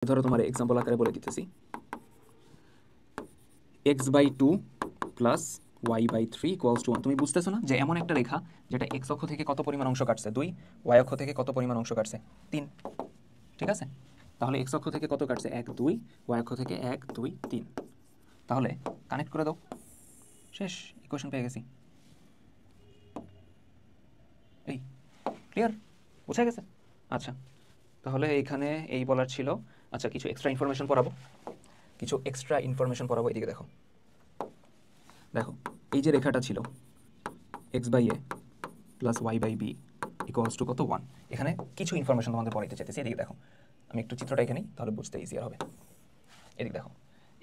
ধরো তোমার এক্সাম্পল আকারে বলে দিতেছি, x/2 plus y/3 equals to 1। তুমি বুঝতেছো না যে এমন একটা রেখা যেটা x অক্ষ থেকে কত পরিমাণ অংশ কাটছে 2, y অক্ষ থেকে কত পরিমাণ অংশ কাটছে 3, ঠিক আছে? তাহলে x অক্ষ থেকে কত কাটছে 1 2, y অক্ষ থেকে 1 2 3। তাহলে কানেক্ট করে দাও, শেষ, ইকুয়েশন পেয়ে গেছি। এই ক্লিয়ার, বুঝা গেছে? আচ্ছা, তাহলে এইখানে এই বলার ছিল। আচ্ছা, কিছু এক্সট্রা ইনফরমেশন পড়াবো, এদিকে দেখো। দেখো, এই যে রেখাটা ছিল x/a plus y/b equals to কত 1। এখানে কিছু ইনফরমেশন তোমাদের পড়াইতে চাইতেছি। এদিকে দেখো, আমি একটু চিত্রটা এখানেই, তাহলে বুঝতে ইজিয়ার হবে। এদিকে দেখো,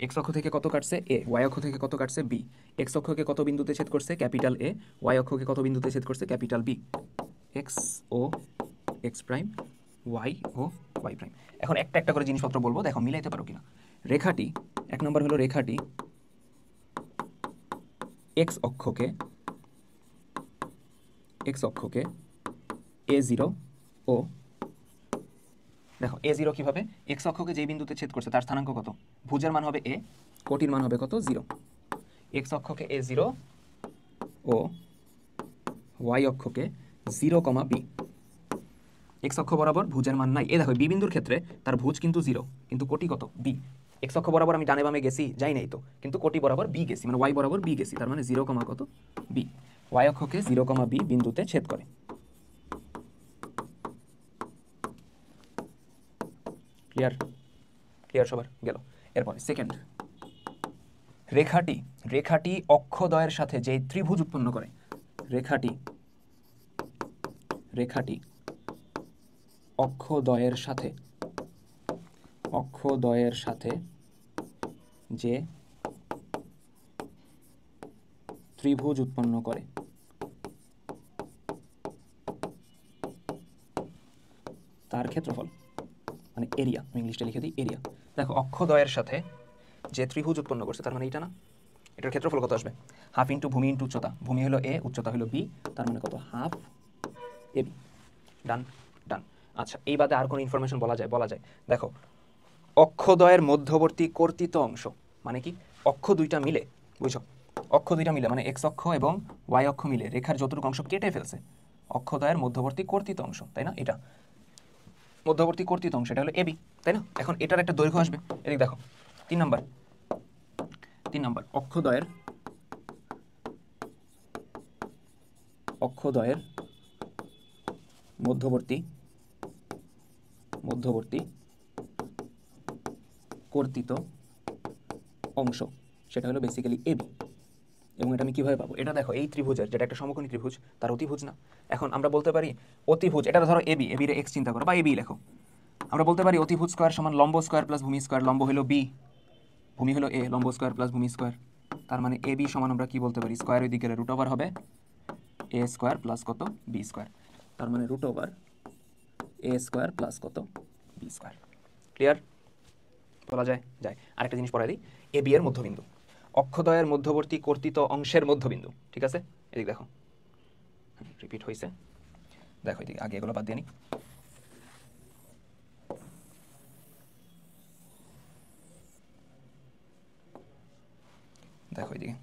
x অক্ষ থেকে কত কাটছে a, y অক্ষ থেকে কত কাটছে b। x অক্ষকে কত বিন্দুতে ছেদ করছে ক্যাপিটাল a, y অক্ষকে কত বিন্দুতে ছেদ করছে ক্যাপিটাল b। x ও x প্রাইম, y ও y প্রাইম। এখন একটা একটা করে জিনিসপত্র বলবো, দেখো মিলাইতে পারো কিনা। রেখাটি, এক নম্বর হলো রেখাটি x অক্ষকে a0 ও, দেখো a0 কিভাবে, x অক্ষকে যে বিন্দুতে ছেদ করছে তার স্থানাঙ্ক কত, ভুজের মান হবে a, কোটির মান হবে কত 0। x অক্ষকে a0 ও y অক্ষকে 0, b। x অক্ষ বরাবর ভুজের মান নাই। দেখো বি বিন্দুর ক্ষেত্রে তার ভুজ কিন্তু 0, কিন্তু কোটি কত b। x অক্ষ বরাবর আমি ডানে বামে গেছি, যাই নাই তো, কিন্তু কোটি বরাবর b গেছি, মানে y বরাবর b গেছি, তার মানে 0, কত b। y অক্ষকে 0, b বিন্দুতে ছেদ করে। ক্লিয়ার সবার গেল। এরপরে সেকেন্ড, রেখাটি অক্ষদ্বয়ের সাথে যে ত্রিভুজ উৎপন্ন করে, রেখাটি অক্ষদ্বয়ের সাথে যে ত্রিভুজ উৎপন্ন করে তার ক্ষেত্রফল, মানে এরিয়া, আমি ইংলিশটা লিখে দিই এরিয়া। দেখো, অক্ষদ্বয়ের সাথে যে ত্রিভুজ উৎপন্ন করছে, তার মানে এটা না, এটার ক্ষেত্রফল কত আসবে, হাফ ইন্টু ভূমি ইন্টু উচ্চতা। ভূমি হলো a, উচ্চতা হলো b, তার মানে কত, হাফ ab। ডান। আচ্ছা, এই বাদে আর কোনো ইনফরমেশন বলা যায়। দেখো, অক্ষদ্বয়ের মধ্যবর্তী কর্তিত অংশ মানে কি, অক্ষ দুইটা মিলে, বুঝছো, অক্ষ দুইটা মিলে মানে x অক্ষ এবং y অক্ষ মিলে রেখার যতটুকু অংশ কেটে ফেলছে, অক্ষদ্বয়ের মধ্যবর্তী কর্তিত অংশ, তাই না? এটা মধ্যবর্তী কর্তিত অংশ, এটা হলো ab, তাই না? এখন এটার একটা দৈর্ঘ্য আসবে, এদিকে দেখো 3 নাম্বার, অক্ষদ্বয়ের মধ্যবর্তী কর্তিত অংশ, সেটা হলো বেসিক্যালি ab। এবং এটা আমি কিভাবে পাবো, এটা দেখো এই ত্রিভুজের, যেটা একটা সমকোণী ত্রিভুজ, তার অতিভুজ না। এখন আমরা বলতে পারি অতিভুজ, এটা ধরো ab, এর x চিন্তা করো বা ab লেখো। আমরা বলতে পারি অতিভুজ স্কয়ার সমান লম্ব স্কয়ার প্লাস ভূমি স্কয়ার। লম্ব হলো b, ভূমি হলো a, লম্ব স্কয়ার প্লাস ভূমি স্কয়ার। তার মানে ab সমান আমরা কি বলতে পারি, স্কয়ার ওই দিকে রুট ওভার হবে a স্কয়ার প্লাস কত b স্কয়ার। তার মানে root over a square plus কত b স্কয়ার। ক্লিয়ার? বলা যায়। আরেকটা জিনিস পড়াই দিই, ab এর মধ্যবিন্দু, অক্ষদ্বয়ের মধ্যবর্তী কর্তিত অংশের মধ্যবিন্দু, ঠিক আছে? এদিকে দেখো, রিপিট হয়েছে, দেখো এদিকে, আগে এগুলো বাদ দিয়ে নি। দেখো এদিকে,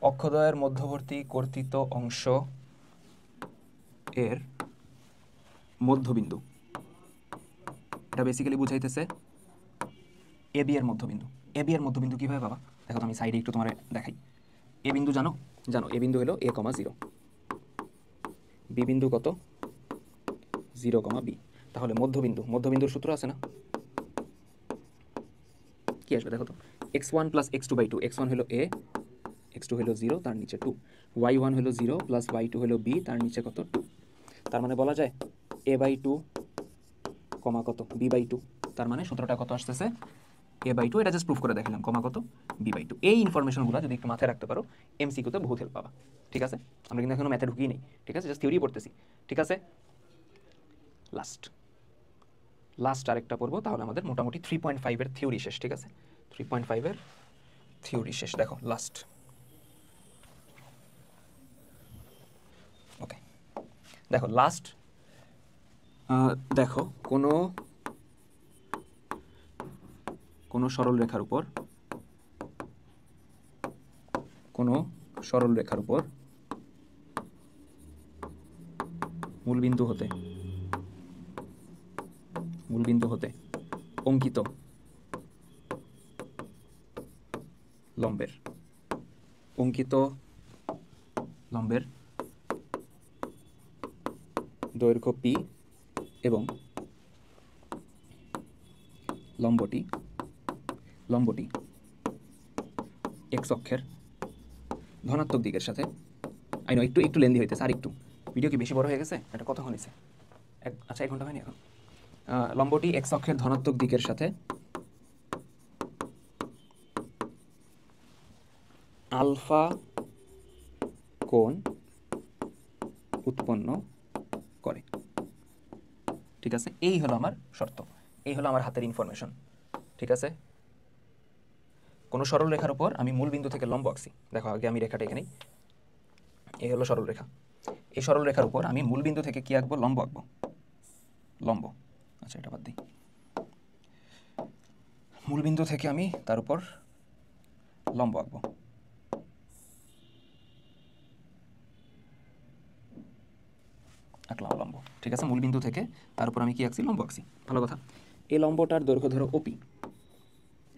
অক্ষদ্বয়ের মধ্যবর্তী কর্তিত অংশ এর মধ্যবিন্দু, এটা বেসিক্যালি বুঝাইতেছে ab এর মধ্যবিন্দু। ab এর মধ্যবিন্দু কিভাবে পাবা, দেখো তো আমি সাইডে একটু তোমার দেখাই। a বিন্দু জানো, a বিন্দু হলো a, 0, b বিন্দু কত 0, b। তাহলে মধ্যবিন্দুর সূত্র আছে না, কি আসবে দেখো তো, x1 প্লাস x2/2, x1 হলো a, x2 হলো 0, তার নিচে 2, y1 হলো 0 প্লাস y2 হলো b, তার নিচে কত 2। তার মানে বলা যায় a/2, কত b/2। তার মানে সূত্রটা কত আসতেছে, a/2, এটা জাস্ট প্রুফ করে দেখালাম, কত b/2। এই ইনফরমেশনগুলো যদি একটু মাথায় রাখতে পারো, এমসিকিউতে বহুত হেল্প পাবা, ঠিক আছে? আমরা কিন্তু এখনো ম্যাথে ঢুকিয়ে নেই, ঠিক আছে? জাস্ট থিওরি পড়তেছি, ঠিক আছে? লাস্ট আরেকটা পড়বো, তাহলে আমাদের মোটামুটি 3.5 এর থিওরি শেষ, ঠিক আছে? 3.5 এর থিওরি শেষ। দেখো লাস্ট, ওকে। দেখো লাস্ট দেখো কোনো কোনো সরল রেখার উপর মূলবিন্দু হতে অঙ্কিত লম্বের দৈর্ঘ্য পি এবং লম্বটি এক্স অক্ষের ধনাত্মক দিকের সাথে, একটু লেন্দি হইতেছে, আর একটু ভিডিও কি বেশি বড় হয়ে গেছে? এটা কতক্ষণ হয়েছে? আচ্ছা 1 ঘন্টা হয়নি এখন। লম্বটি এক্স অক্ষের ধনাত্মক দিকের সাথে আলফা কোণ উৎপন্ন করে। ঠিক আছে, এই হলো আমার শর্ত, এই হলো আমার হাতের ইনফরমেশন। ঠিক আছে, কোনো সরল রেখার উপর আমি মূল বিন্দু থেকে লম্ব আঁকছি। দেখো আগে আমি রেখাটা এখানেই, এই হলো সরল রেখা। এই সরল রেখার উপর আমি মূল বিন্দু থেকে কি আঁকবো? লম্ব আঁকবো, লম্ব। আচ্ছা এটা বাদ দিই, মূল বিন্দু থেকে আমি তার উপর লম্ব আঁকবো। আঁকলাম লম্ব। ঠিক আছে, মূল বিন্দু থেকে তার উপর আমি কি আঁকছি? লম্ব আঁকছি। ভালো কথা। এই লম্বটার দৈর্ঘ্য ধরো ওপি,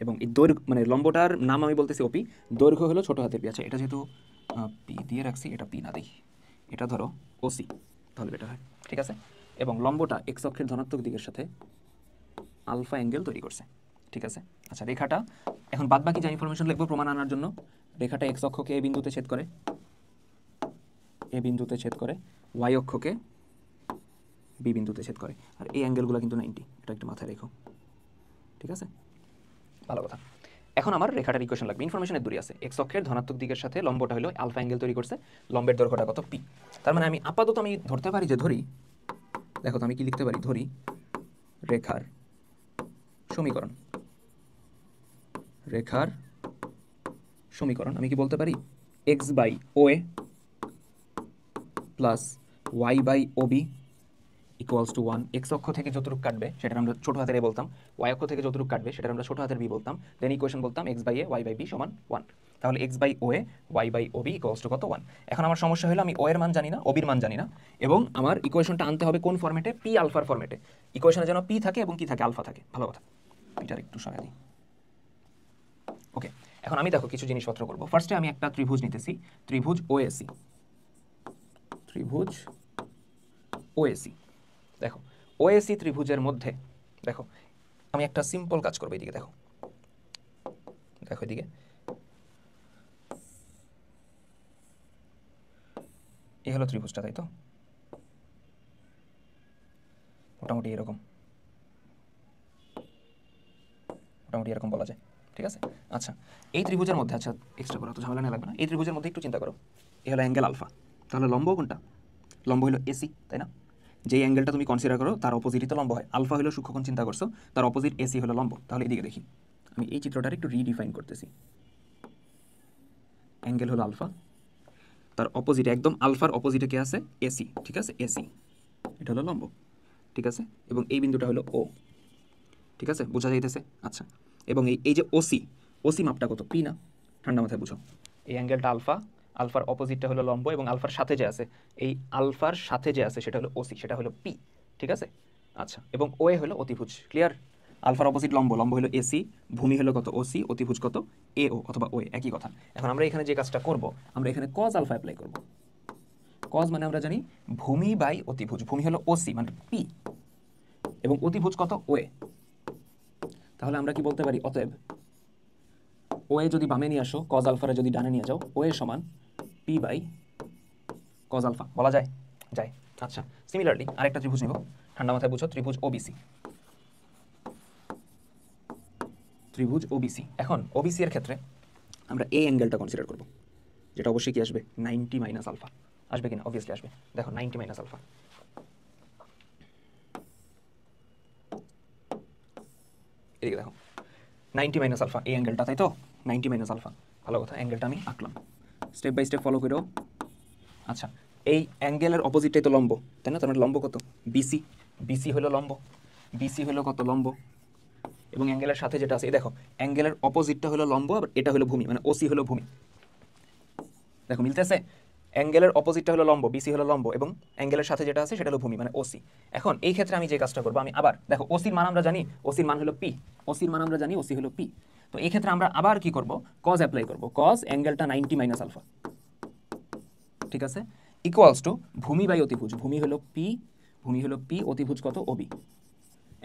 এবং এই দৈর্ঘ্য মানে লম্বটার নাম আমি বলতেছি ওপি, দৈর্ঘ্য হলো ছোট হাতের পি। আচ্ছা এটা যেহেতু পি দিয়ে রাখছি, এটা পি না দিই, এটা ধরো ওসি, তাহলে বেটার হয়। ঠিক আছে, এবং লম্বটা এক্স অক্ষের ধনাত্মক দিকের সাথে আলফা অ্যাঙ্গেল তৈরি করছে। ঠিক আছে, আচ্ছা রেখাটা এখন বাদ বাকি যা ইনফরমেশন লিখবো প্রমাণ আনার জন্য, রেখাটা এক্স অক্ষকে এ বিন্দুতে ছেদ করে, ওয়াই অক্ষকে বি বিন্দুতে ছেদ করে, আর এই অ্যাঙ্গেলগুলো কিন্তু 90, এটা একটু মাথায় রেখো। ঠিক আছে, ভালো কথা। এখন আমার রেখাটার ইকুয়েশন লাগবে, ইনফরমেশনের দূরে আছে, এক্স অক্ষের ধনাত্মক দিকের সাথে লম্বটা হলো আলফা অ্যাঙ্গেল তৈরি করছে, লম্বের দৈর্ঘ্যটা কত? পি। তার মানে আমি আপাতত আমি ধরতে পারি যে দেখো তো আমি কি লিখতে পারি? ধরি রেখার সমীকরণ আমি কি বলতে পারি? X by O A plus y by O B equals to 1। X অক্ষ থেকে যতটুকু কাটবে সেটা আমরা ছোট হাতের এ বলতাম, ওয়াই অক্ষ থেকে যতটুকু কাটবে সেটা আমরা ছোট হাতের বি বলতাম। দেন ইকুয়েশন বলতাম x by a y by b সমান 1। তাহলে x by O A y by O B equals to কত? 1। এখন আমার সমস্যা হলো আমি ও এর মান জানি না, ও বির মান জানি না, এবং আমার ইকুয়েশনটা আনতে হবে কোন ফরম্যাটে? পি আলফার ফরম্যাটে। ইকুয়েশনে যেন পি থাকে এবং কি থাকে? আলফা থাকে। ভালো কথা, পিটার একটু সরাই দিই। ওকে, এখন আমি দেখো কিছু জিনিসপত্র করবো। ফার্স্টে আমি একটা ত্রিভুজ নিতেছি, ত্রিভুজ ওএসি। দেখো ওএসি ত্রিভুজের মধ্যে দেখো আমি একটা সিম্পল কাজ করবো। এদিকে দেখো, এদিকে এই হলো ত্রিভুজটা, তাই তো? মোটামুটি এরকম বলা যায়। ঠিক আছে, আচ্ছা এই ত্রিভুজের মধ্যে, আচ্ছা এক্সট্রা করা তো ঝামেলা নেই, লাগবে না। এই ত্রিভুজের মধ্যে একটু চিন্তা করো, এই হলো অ্যাঙ্গেল আলফা, তাহলে লম্ব কোনটা? লম্ব হলো এসি, তাই না? যেই অ্যাঙ্গেলটা তুমি কনসিডার করো তার অপোজিটই তো লম্ব হয়। আলফা হলো সূক্ষ্মকোণ, চিন্তা করছো, তার অপোজিট এসি হলো লম্ব। তাহলে এদিকে দেখি, আমি এই চিত্রটার একটু রিডিফাইন করতেছি। অ্যাঙ্গেল হলো আলফা, তার অপোজিটে একদম আলফার অপোজিটে কে আছে? এসি। ঠিক আছে, এসি এটা হলো লম্ব। ঠিক আছে, এবং এই বিন্দুটা হলো ও। ঠিক আছে, বোঝা যাইতেছে? আচ্ছা, এবং এই যে ওসি মাপটা কত? পি না? ঠান্ডা মাথায় বুঝো, এই অ্যাঙ্গেলটা আলফা, আলফার অপোজিটটা হলো লম্ব, এবং আলফার সাথে যে আছে, এই আলফার সাথে যে আছে সেটা হলো ওসি, সেটা হলো পি। ঠিক আছে, আচ্ছা, এবং ও এ হলো অতিভুজ। ক্লিয়ার? আলফার অপোজিট লম্ব, লম্ব হলো এসি, ভূমি হলো কত? ওসি, অতিভুজ কত? এ ও অথবা ও এ, একই কথা। এখন আমরা এখানে যে কাজটা করব, আমরা এখানে কজ আলফা অ্যাপ্লাই করব। কজ মানে আমরা জানি ভূমি বাই অতিভুজ, ভূমি হলো ওসি মানে পি, এবং অতিভুজ কত? ও এ। তাহলে আমরা কি বলতে পারি? অতএব ও এ যদি বামে নিয়ে আসো, কজ আলফারে যদি ডানে নিয়ে যাও, ও এ সমান পি বাই কজ আলফা, বলা যায়? যায়। আচ্ছা, সিমিলারলি আরেকটা ত্রিভুজ নিব, ঠান্ডা মাথায় বুঝো, ত্রিভুজ ওবিসি। এখন ওবিসি এর ক্ষেত্রে আমরা এই অ্যাঙ্গেলটা কনসিডার করব, যেটা অবশ্যই কি আসবে? 90 মাইনাস আলফা। আসবে কিনা? অবভিয়াসলি আসবে। দেখো 90 মাইনাস আলফা, এদিকে দেখো 90 মাইনাস আলফা, এই অ্যাঙ্গেলটা, তাই তো? 90 মাইনাস আলফা। ভালো কথা, অ্যাঙ্গেলটা আমি আঁকলাম, স্টেপ বাই স্টেপ ফলো করো। আচ্ছা, এই অ্যাঙ্গেলের অপোজিটটাই তো লম্ব, তাই না? তার মানে লম্ব কত? বিসি। বিসি হলো লম্ব, বিসি হলো কত? লম্ব। এবং অ্যাঙ্গেলের সাথে যেটা আছে, এই দেখো অ্যাঙ্গেলের অপোজিটটা হলো লম্ব, আবার এটা হলো ভূমি, মানে ওসি হলো ভূমি। দেখো মিলতেছে? অ্যাঙ্গেলের অপোজিটটা হলো লম্ব, বিসি হলো লম্ব, এবং অ্যাঙ্গেলের সাথে যেটা আছে সেটা হলো ভূমি, মানে ওসি। এখন এই ক্ষেত্রে আমি যে কাজটা করবো, আমি আবার দেখো ওসির মান আমরা জানি, ওসির মান হলো পি, ওসির মান আমরা জানি, ওসি হলো পি। তো এই ক্ষেত্রে আমরা আবার কি করব? কজ অ্যাপ্লাই করব, কজ অ্যাঙ্গেলটা 90 মাইনাস আলফা, ঠিক আছে, ইকুয়ালস টু ভূমি বাই অতিভুজ, ভূমি হলো পি, ভূমি হলো পি, অতিভুজ কত? ওবি।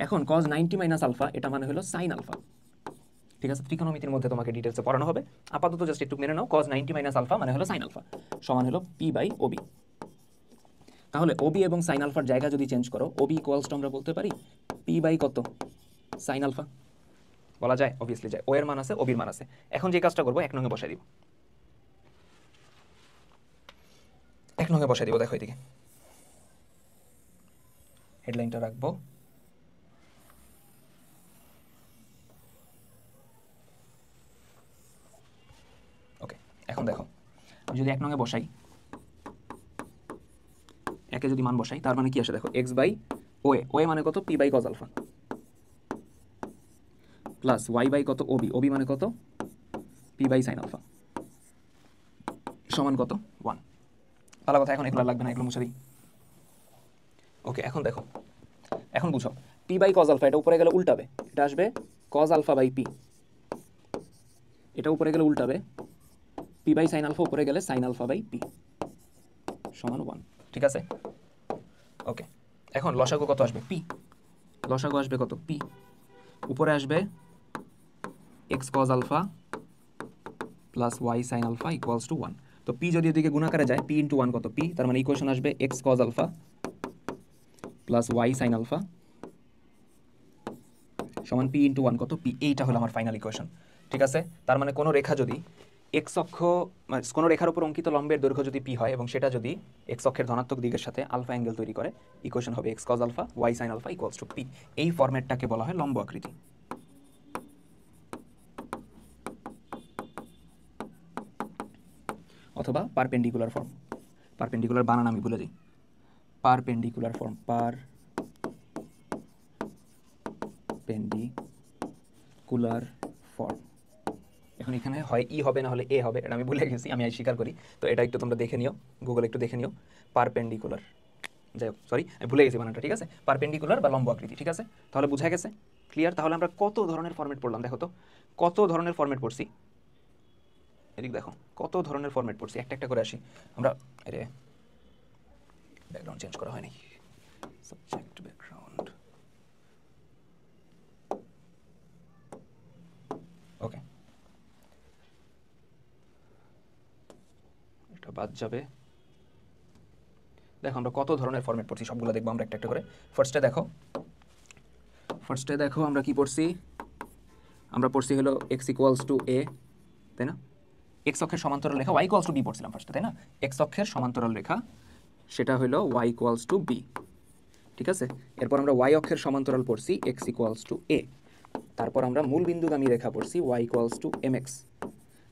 এখন কজ 90 মাইনাস আলফা, এটা মানে হলো সাইন আলফা, ঠিক আছে? ত্রিকোণমিতির মধ্যে তোমাকে ডিটেলসে পড়ানো হবে, আপাতত জাস্ট একটু মেনে নাও, কজ 90 মাইনাস আলফা মানে হলো সাইন আলফা, সমান হলো পি বাই ওবি। তাহলে ওবি এবং সাইন আলফার জায়গা যদি চেঞ্জ করো, ওবি ইকুয়ালস টু আমরা বলতে পারি পি বাই কত? Sine alpha. বলা যায়? অবভিয়াসলি যায়, ও এর মান আছে, ওবির মান আছে। এখন যে কাজটা করবো, 1 নঙে বসাই দিব, 1 নঙে বসাই দিব। দেখো এদিকে হেডলাইনটা রাখবো, ওকে। এখন দেখো আমি যদি 1 নঙে বসাই, একে যদি মান বসাই, তার মানে কি আসে দেখো, এক্স বাই ওএ, ওএ মানে কত? P by cos alpha, plus y by কত? ওবি, ওবি মানে কত? পি বাই সাইন আলফা, সমান কত? 1। ভালো কথা, এখন এগুলো লাগবে না, এগুলো মুছে দিই। ওকে, এখন দেখো, এখন বুঝো, পি বাই কজ আলফা, এটা উপরে গেলে উল্টাবে, এটা আসবে কজ আলফা বাই পি, এটা উপরে গেলে উল্টাবে, পি বাই সাইন আলফা উপরে গেলে সাইন আলফা বাই পি, সমান 1, ঠিক আছে? ওকে, এখন লসাগু কত আসবে? পি, লসাগু আসবে কত? পি, উপরে আসবে x cos alpha plus Y sine alpha equals to 1। তো পি যদি এদিকে গুণাকারে যায়, পি ইন্টু 1 কত? পি, তার মানে ইকুয়েশন আসবে x cos alpha plus Y sine alpha সমান পি ইন্টু 1 কত? পি। এইটা হলো আমার ফাইনাল ইকুয়েশন, ঠিক আছে? তার মানে কোনো রেখা যদি এক্স অক্ষ, মানে কোনো রেখার উপর অঙ্কিত লম্বের দৈর্ঘ্য যদি পি হয়, এবং সেটা যদি এক্স অক্ষের ধনাত্মক দিকের সাথে আলফা অ্যাঙ্গেল তৈরি করে, ইকুয়েশন হবে x cos alpha y sine alpha equals to p. এই ফরম্যাটটাকে বলা হয় লম্ব আকৃতি, অথবা পারপেন্ডিকুলার ফর্ম। পারপেন্ডিকুলার বানান আমি ভুলে যাই, পারপেন্ডিকুলার ফর্ম, পারপেন্ডিকুলার ফর্ম। এখন এখানে হয় ই হবে, না হলে এ হবে, এটা আমি ভুলে গেছি, আমি স্বীকার করি। তো এটা একটু তোমরা দেখে নিও, গুগলে একটু দেখে নিও, পারপেন্ডিকুলার, যাই হোক, সরি আমি ভুলে গেছি বানানটা, ঠিক আছে? পারপেন্ডিকুলার বা লম্ব আকৃতি, ঠিক আছে? তাহলে বুঝা গেছে? ক্লিয়ার? তাহলে আমরা কত ধরনের ফরম্যাট পড়লাম, দেখো তো কত ধরনের ফরম্যাট পড়ছি। এদিক দেখো কত ধরনের ফরম্যাট পড়ছি, একটা একটা করে আসি আমরা। আরে ব্যাকগ্রাউন্ড চেঞ্জ করা হয়নি, সাবজেক্ট ব্যাকগ্রাউন্ড, ওকে, এটা বাদ যাবে। দেখো আমরা কত ধরনের ফরম্যাট পড়ছি, সবগুলো দেখবো আমরা একটা একটা করে। ফার্স্টে দেখো আমরা কি পড়ছি, আমরা পড়ছি হলো এক্স ইকুয়ালস টু এ, তাই না? এক্স অক্ষের সমান্তরাল রেখা, ওয়াই ইকুয়ালস টু বি পড়ছিলাম ফার্স্টে, তাই না? এক্স অক্ষের সমান্তরাল রেখা, সেটা হলো ওয়াই ইকুয়ালস টু বি, ঠিক আছে? এরপর আমরা ওয়াই অক্ষের সমান্তরাল পড়ছি এক্স ইকুয়ালস টু এ। তারপর আমরা মূল বিন্দুগামী রেখা পড়ছি Y equals to M X.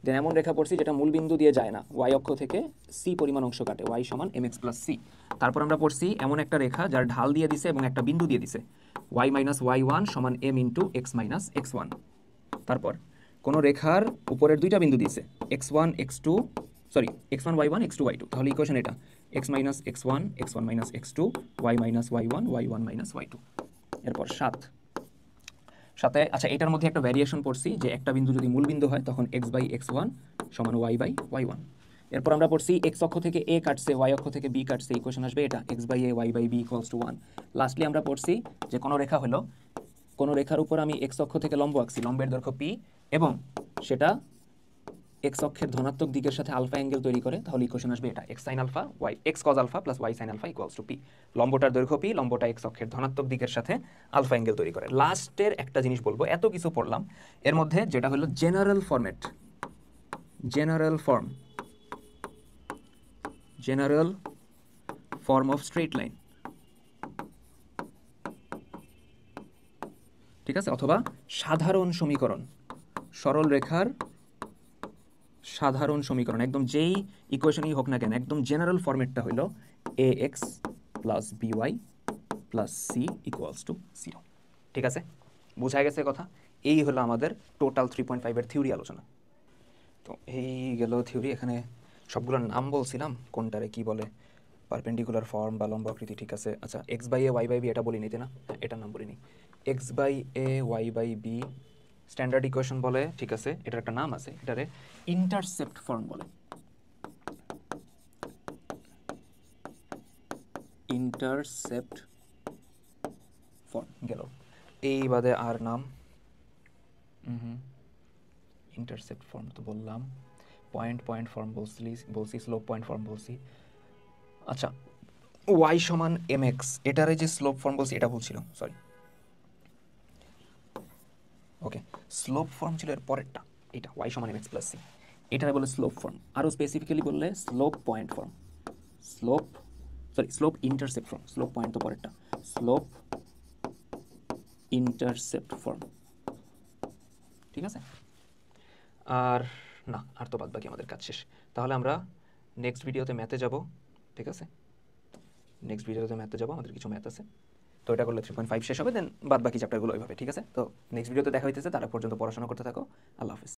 Then এমন রেখা পড়ছি যেটা মূল বিন্দু দিয়ে যায় না, ওয়াই অক্ষ থেকে সি পরিমাণ অংশ কাটে, ওয়াই সমান এম এক্স প্লাস সি। তারপর আমরা পড়ছি এমন একটা রেখা যার ঢাল দিয়ে দিছে এবং একটা বিন্দু দিয়ে দিছে, ওয়াই মাইনাস ওয়াই ওয়ান সমান m into x minus x one. তারপর কোনো রেখার উপরের দুইটা বিন্দু দিয়েছে, x one x two, sorry x one y one x two y two, তাহলে ইকুয়েশন এটা x minus x one minus x two, y minus y one minus y two. এরপর সাথে আচ্ছা, এটার মধ্যে একটা ভ্যারিয়েশন পড়ছি যে একটা বিন্দু যদি মূল বিন্দু হয় তখন এক্স বাই এক্স ওয়ান সমান ওয়াই বাই ওয়াই ওয়ান। এরপর আমরা পড়ছি এক্স অক্ষ থেকে এ কাটছে, ওয়াই অক্ষ থেকে বি কাটছে, ইকুয়েশন আসবে এটা x by a y by b equals to 1। Lastly আমরা পড়ছি যে কোনো রেখা হলো, কোনো রেখার উপর আমি এক্স অক্ষ থেকে লম্ব আঁকছি, লম্বের দৈর্ঘ্য পি, এবং সেটা এক্স অক্ষের ধনাত্মক দিকের সাথে আলফা অ্যাঙ্গেল তৈরি করে, তাহলে ইকুয়েশন আসবে এটা X sine alpha Y, X cos alpha plus Y sine alpha equals to P. লম্বটার দৈর্ঘ্য পি, লম্বটা এক্স অক্ষের ধনাত্মক দিকের সাথে আলফা অ্যাঙ্গেল তৈরি করে। লাস্টের একটা জিনিস বলবো, এত কিছু পড়লাম এর মধ্যে যেটা হলো general format, general form of straight line, ঠিক আছে? অথবা সাধারণ সমীকরণ, সরল রেখার সাধারণ সমীকরণ, একদম যেই ইকুয়েশনই হোক না কেন, একদম জেনারেল ফরম্যাটটা হলো ax plus by plus c equals to 0। ঠিক আছে, বোঝা গেছে কথা? এই হলো আমাদের টোটাল 3.5 এর থিওরি আলোচনা। তো এই গেল থিওরি। এখানে সবগুলোর নাম বলছিলাম, কোনটারে কি বলে, পারপেন্ডিকুলার ফর্ম বা লম্ব আকৃতি। ঠিক আছে, আচ্ছা x by a y by b এটা বলি নিতে না, হ্যাঁ এটার নাম বলিনি। X by a y by b standard equation বলে। ঠিক আছে, এটার একটা নাম আছে, এটারে ইন্টারসেপ্ট ফর্ম বলে। ইন্টারসেপ্ট ফর্ম গেল, এই বাদে আর নাম ইন্টারসেপ্ট ফর্ম তো বললাম, পয়েন্ট ফর্ম বলছি, স্লোপ পয়েন্ট ফর্ম বলছি। আচ্ছা ওয়াই সমান এম এক্স, এটারে যে স্লোপ ফর্ম বলছি এটা বলছিল, সরি। ওকে, স্লোপ ফর্ম ছিল এর পরেরটা, এটা ওয়াই সমান এম এক্স প্লাস সি, এটারে বলে স্লোপ ফর্ম। আরও স্পেসিফিক্যালি বললে slope point form, slope intercept form. Slope point তো পরেরটা, স্লোপ ইন্টারসেপ্ট ফর্ম। ঠিক আছে, আর না, আর তো বাদ বাকি আমাদের কাজ শেষ। তাহলে আমরা নেক্সট ভিডিওতে ম্যাথে যাব। ঠিক আছে, নেক্সট ভিডিওতে ম্যাথে যাব, আমাদের কিছু ম্যাথ আছে, তো এটা করলে 3.5 শেষ হবে, দেন বাদ বাকি চ্যাপ্টারগুলো ওইভাবে। ঠিক আছে, তো নেক্সট ভিডিওতে দেখা হইতেছে, তারা পর্যন্ত পড়াশোনা করতে থাকো। আল্লাহ হাফিজ।